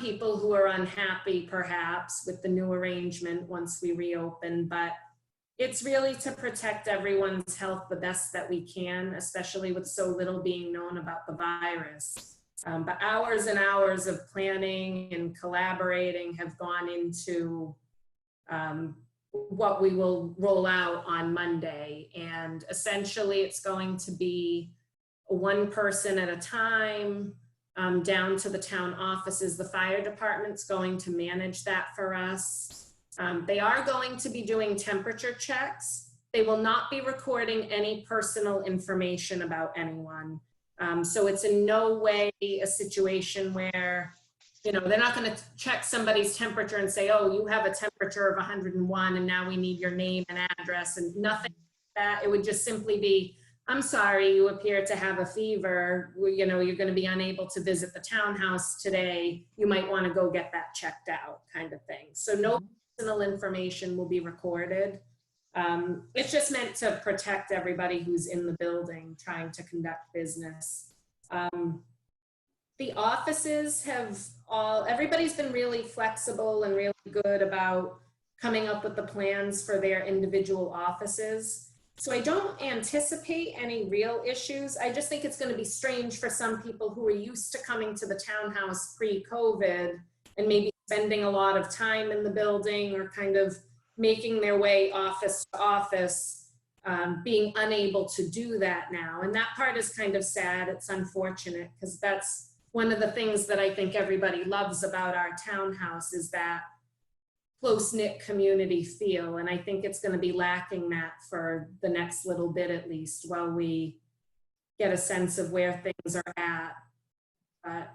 people who are unhappy perhaps with the new arrangement once we reopen, but it's really to protect everyone's health the best that we can, especially with so little being known about the virus. But hours and hours of planning and collaborating have gone into what we will roll out on Monday. And essentially it's going to be one person at a time, down to the town offices. The fire department's going to manage that for us. They are going to be doing temperature checks. They will not be recording any personal information about anyone. So it's in no way a situation where, you know, they're not going to check somebody's temperature and say, oh, you have a temperature of 101 and now we need your name and address, and nothing like that. It would just simply be, I'm sorry, you appear to have a fever. You know, you're going to be unable to visit the townhouse today. You might want to go get that checked out, kind of thing. So no personal information will be recorded. It's just meant to protect everybody who's in the building trying to conduct business. The offices have everybody's been really flexible and really good about coming up with the plans for their individual offices. So I don't anticipate any real issues. I just think it's going to be strange for some people who are used to coming to the townhouse pre-COVID and maybe spending a lot of time in the building or kind of making their way office to office, being unable to do that now. And that part is kind of sad. It's unfortunate, because that's one of the things that I think everybody loves about our townhouse is that close-knit community feel. And I think it's going to be lacking that for the next little bit, at least, while we get a sense of where things are at. But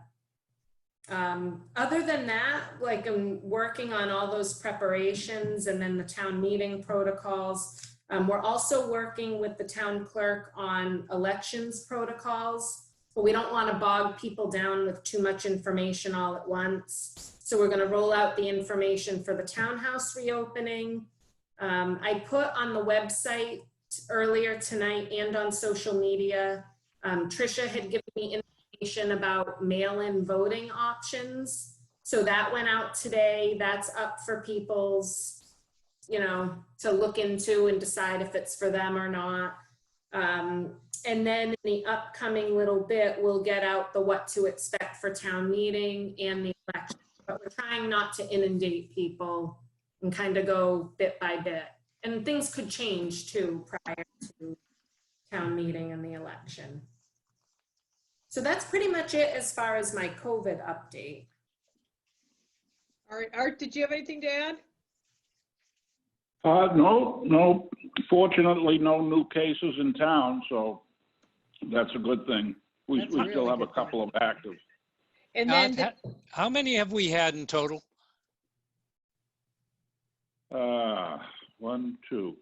other than that, like, I'm working on all those preparations and then the town meeting protocols. We're also working with the town clerk on elections protocols, but we don't want to bog people down with too much information all at once. So we're going to roll out the information for the townhouse reopening. I put on the website earlier tonight and on social media, Tricia had given me information about mail-in voting options. So that went out today. That's up for people's, you know, to look into and decide if it's for them or not. And then in the upcoming little bit, we'll get out the what to expect for town meeting and the election. But we're trying not to inundate people and kind of go bit by bit. And things could change too prior to town meeting and the election. So that's pretty much it as far as my COVID update. All right, Art, did you have anything to add? No. Fortunately, no new cases in town, so that's a good thing. We That's a still really have a good couple of active. And then, How many have we had in total? 1, 2,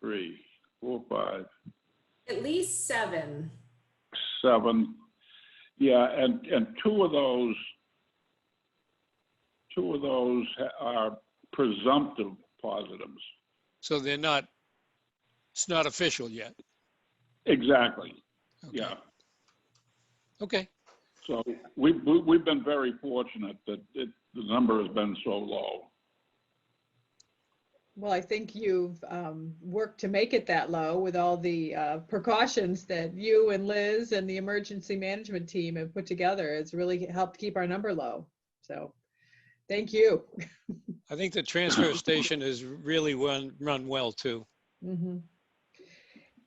3, 4, 5, At least 7. 7. Yeah, and two of those are presumptive positives. So they're not, it's not official yet. Exactly. Okay. Yeah. Okay. So we've been very fortunate that the number has been so low. Well, I think you've worked to make it that low with all the precautions that you and Liz and the emergency management team have put together. It's really helped keep our number low. So thank you. I think the transfer station has really run well too. Mhm.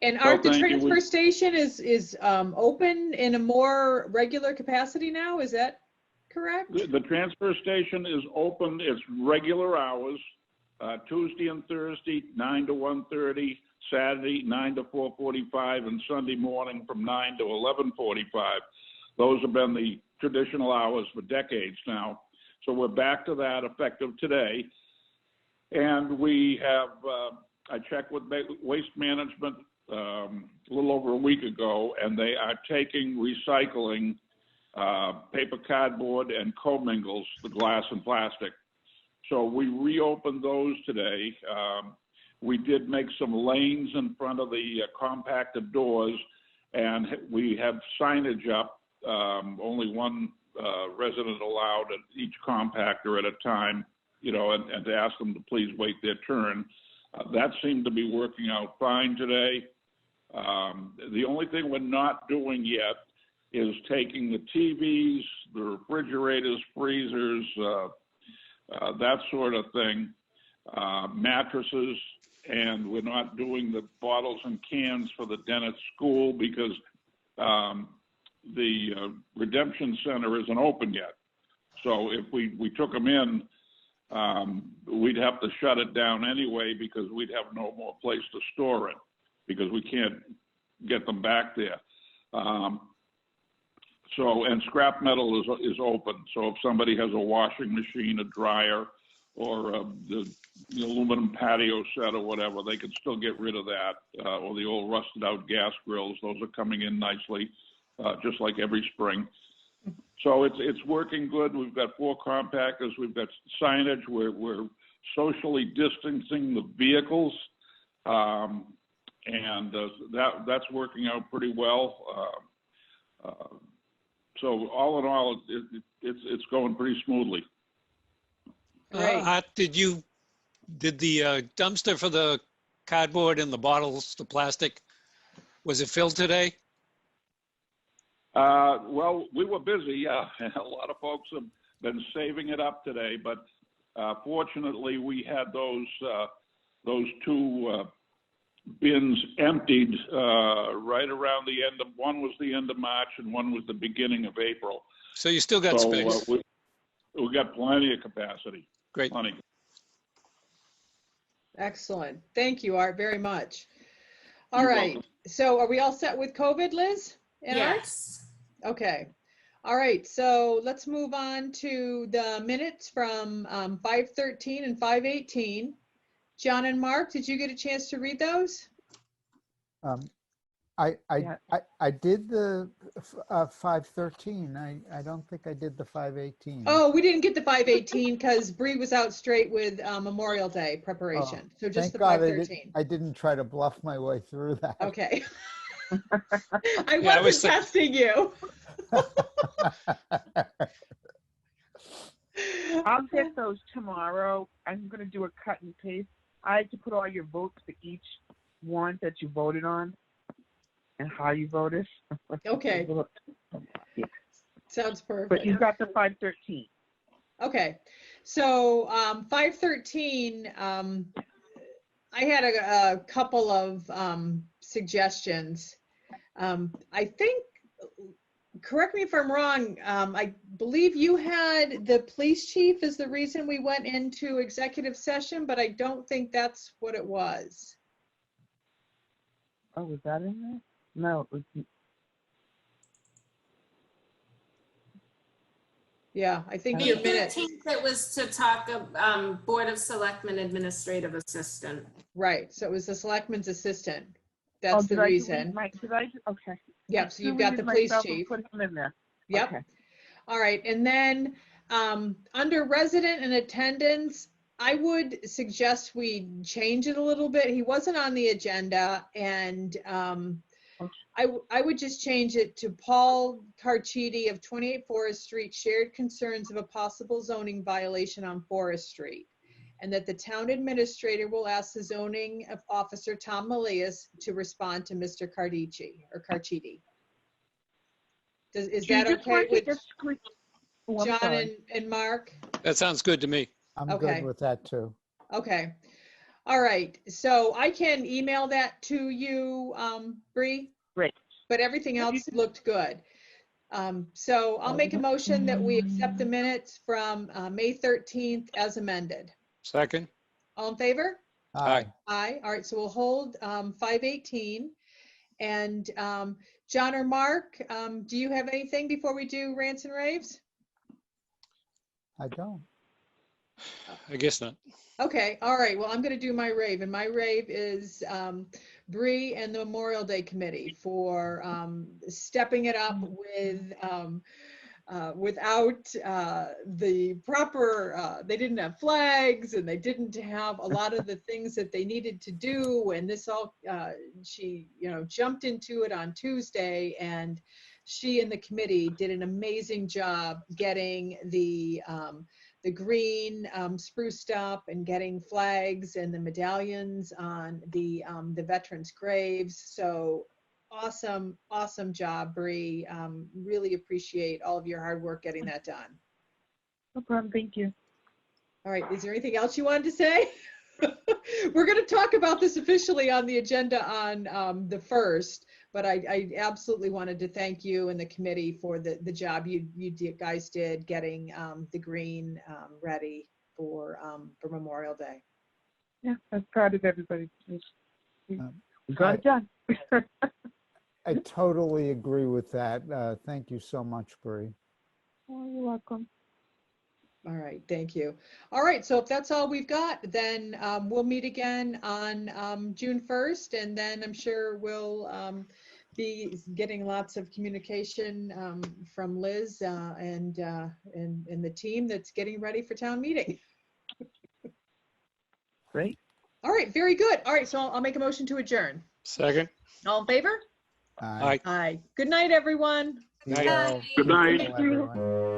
And Well, Art, the thank you. transfer station is open in a more regular capacity now, is that correct? The transfer station is open, it's regular hours, Tuesday and Thursday, 9 to 1:30, Saturday, 9 to 4:45, and Sunday morning from 9 to 11:45. Those have been the traditional hours for decades now. So we're back to that effective today. And we have, I checked with Waste Management a little over a week ago, and they are taking recycling paper, cardboard, and commingles, the glass and plastic. So we reopened those today. We did make some lanes in front of the compacted doors, and we have signage up, only one resident allowed at each compactor at a time, you know, and to ask them to please wait their turn. That seemed to be working out fine today. The only thing we're not doing yet is taking the TVs, the refrigerators, freezers, that sort of thing, mattresses, and we're not doing the bottles and cans for the Dennett School because the Redemption Center isn't open yet. So if we took them in, we'd have to shut it down anyway because we'd have no more place to store it because we can't get them back there. So, and scrap metal is open. So if somebody has a washing machine, a dryer, or the aluminum patio set or whatever, they can still get rid of that. Or the old rusted out gas grills, those are coming in nicely, just like every spring. So it's working good. We've got 4 compactors. We've got signage. We're socially distancing the vehicles. And that's working out pretty well. So all in all, it's going pretty smoothly. Did the dumpster for the cardboard and the bottles, the plastic, was it filled today? Well, we were busy. A lot of folks have been saving it up today, but fortunately, we had those 2 bins emptied right around the end of, one was the end of March and one was the beginning of April. So you still got space. We got plenty of capacity. Great. Plenty. Excellent. Thank you, Art, very much. All You're right. welcome. So are we all set with COVID, Liz? And Art? Yes. Okay. All right. So let's move on to the minutes from 5:13 and 5:18. John and Mark, did you get a chance to read those? I did the 5:13. I don't think I did the 5:18. Oh, we didn't get the 5:18 because Bree was out straight with Memorial Day preparation. So just Thank the God 5:13. I didn't try to bluff my way through that. Okay. I wasn't testing you. I'll get those tomorrow. I'm going to do a cut and paste. I have to put all your votes for each one that you voted on and how you voted. Okay. Yeah. Sounds perfect. But you got the 5:13. Okay. So 5:13, I had a couple of suggestions. I think, correct me if I'm wrong, I believe you had the police chief as the reason we went into executive session, but I don't think that's what it was. Oh, was that in there? No, it was. Yeah, I think May your minutes. 13th, it was to talk of Board of Selectmen Administrative Assistant. Right, so it was the selectman's assistant. That's the reason. Okay. Yep, so you've got the police chief. Put him in there. Yep. Okay. All right, and then under resident and attendance, I would suggest we change it a little bit. He wasn't on the agenda, and I would just change it to Paul Carchidi of 28 Forest Street, shared concerns of a possible zoning violation on Forest Street. and that the town administrator will ask the zoning officer, Tom Milius, to respond to Mr. Cardici or Carchidi. Is Do you that just okay want to with just squeeze- Oh, I'm John sorry. and Mark? That sounds good to me. I'm Okay. good with that too. Okay. All right. So I can email that to you, Bree, Great. but everything else looked good. So I'll make a motion that we accept the minutes from May 13th as amended. Second? All in favor? Aye. Aye. All right. So we'll hold 5:18. And John or Mark, do you have anything before we do rants and raves? I don't. I guess not. Okay, all right. Well, I'm going to do my rave, and my rave is Bree and the Memorial Day Committee for stepping it up with without the proper. They didn't have flags, and they didn't have a lot of the things that they needed to do. And this all, she, jumped into it on Tuesday, and she and the committee did an amazing job getting the green spruced up and getting flags and the medallions on the veterans' graves. So awesome job, Bree. Really appreciate all of your hard work getting that done. No problem. Thank you. All right, is there anything else you wanted to say? We're going to talk about this officially on the agenda on the 1st, but I absolutely wanted to thank you and the committee for the job you guys did getting the green ready for Memorial Day. Yeah, I'm proud of everybody. We got it done. I totally agree with that. Thank you so much, Bree. Oh, you're welcome. All right, thank you. All right, so if that's all we've got, then we'll meet again on June 1st, and then I'm sure we'll be getting lots of communication from Liz and the team that's getting ready for town meeting. Great. All right, very good. All right, so I'll make a motion to adjourn. Second? All in favor? Aye. Aye. Good night, everyone. Be Night. well. Good night. Be well, everyone.